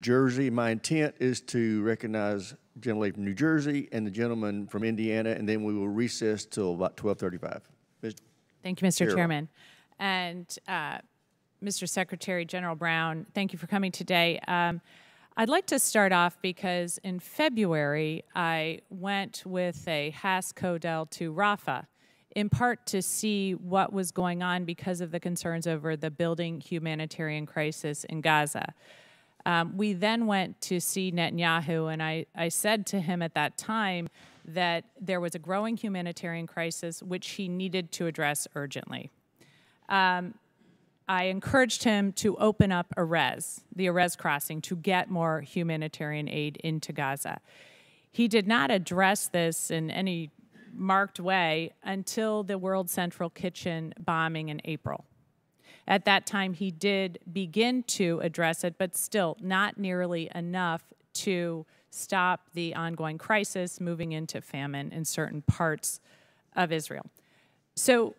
Jersey. My intent is to recognize the gentlelady from New Jersey and the gentleman from Indiana, and then we will recess till about 12:35. Thank you, Mr. Chairman. And Mr. Secretary General Brown, thank you for coming today. I'd like to start off because in February, I went with a Haas Codel to Rafah, in part to see what was going on because of the concerns over the building humanitarian crisis in Gaza. We then went to see Netanyahu, and I said to him at that time that there was a growing humanitarian crisis which he needed to address urgently. I encouraged him to open up the Erez crossing, to get more humanitarian aid into Gaza. He did not address this in any marked way until the World Central Kitchen bombing in April. At that time, he did begin to address it, but still not nearly enough to stop the ongoing crisis moving into famine in certain parts of Israel. So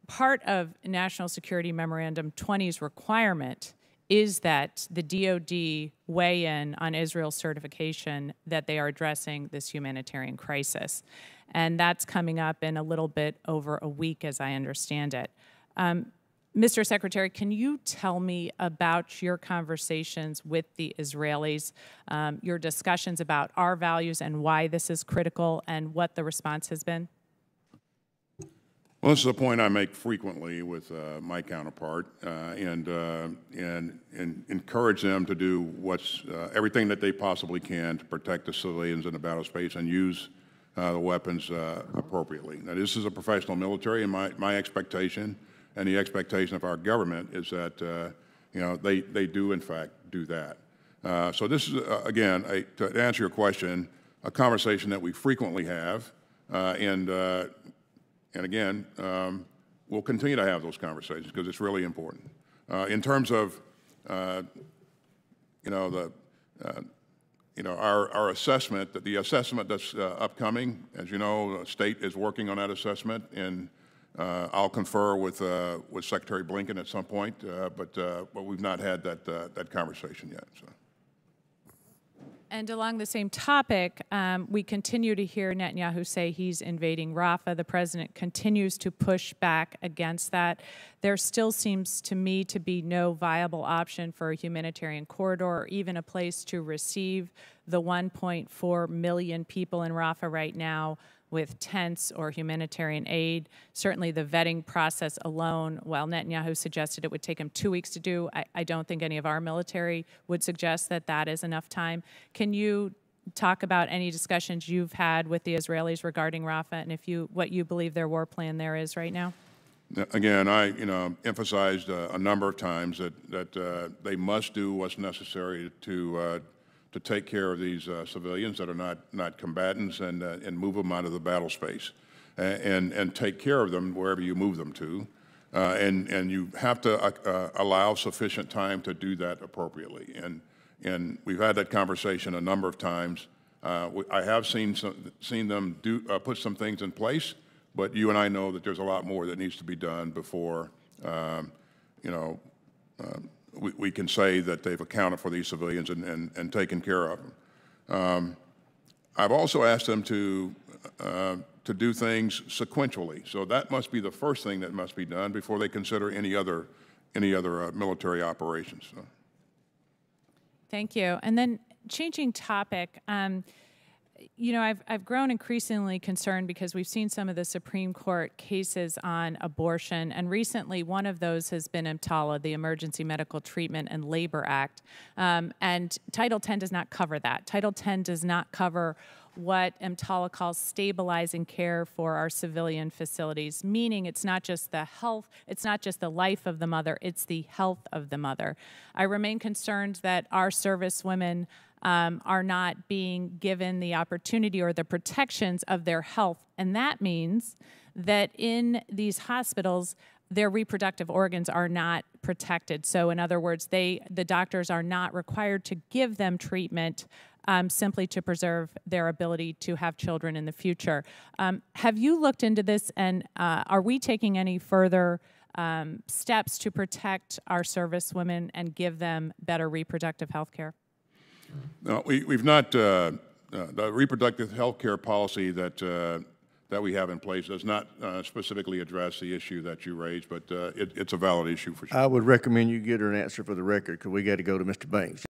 part of National Security Memorandum 20's requirement is that the DoD weigh in on Israel's certification that they are addressing this humanitarian crisis. And that's coming up in a little bit over a week, as I understand it. Mr. Secretary, can you tell me about your conversations with the Israelis, your discussions about our values and why this is critical, and what the response has been? Well, this is a point I make frequently with my counterpart, and encourage them to do everything that they possibly can to protect the civilians in the battle space and use the weapons appropriately. Now, this is a professional military, and my expectation and the expectation of our government is that they do in fact do that. So this is again, to answer your question, a conversation that we frequently have, and again, we'll continue to have those conversations because it's really important. In terms of our assessment, the assessment that's upcoming, as you know, the state is working on that assessment, and I'll confer with Secretary Blinken at some point, but we've not had that conversation yet. So. And along the same topic, we continue to hear Netanyahu say he's invading Rafah. The president continues to push back against that. There still seems to me to be no viable option for a humanitarian corridor or even a place to receive the 1.4 million people in Rafah right now with tents or humanitarian aid. Certainly the vetting process alone, while Netanyahu suggested it would take him 2 weeks to do, I don't think any of our military would suggest that that is enough time. Can you talk about any discussions you've had with the Israelis regarding Rafah and what you believe their war plan there is right now? Again, I emphasized a number of times that they must do what's necessary to take care of these civilians that are not combatants and move them out of the battle space and take care of them wherever you move them to. And you have to allow sufficient time to do that appropriately. And we've had that conversation a number of times. I have seen them put some things in place, but you and I know that there's a lot more that needs to be done before we can say that they've accounted for these civilians and taken care of them. I've also asked them to do things sequentially. So that must be the first thing that must be done before they consider any other military operations. So. Thank you. And then changing topic, I've grown increasingly concerned because we've seen some of the Supreme Court cases on abortion, and recently one of those has been EMTALA, the Emergency Medical Treatment and Labor Act, and Title X does not cover that. Title X does not cover what EMTALA calls stabilizing care for our civilian facilities, meaning it's not just the health, it's not just the life of the mother, it's the health of the mother. I remain concerned that our servicewomen are not being given the opportunity or the protections of their health. And that means that in these hospitals, their reproductive organs are not protected. So in other words, the doctors are not required to give them treatment simply to preserve their ability to have children in the future. Have you looked into this, and are we taking any further steps to protect our servicewomen and give them better reproductive health care? No, we've not, the reproductive health care policy that we have in place does not specifically address the issue that you raised, but it's a valid issue for sure. I would recommend you get her an answer for the record, because we got to go to Mr. Banks.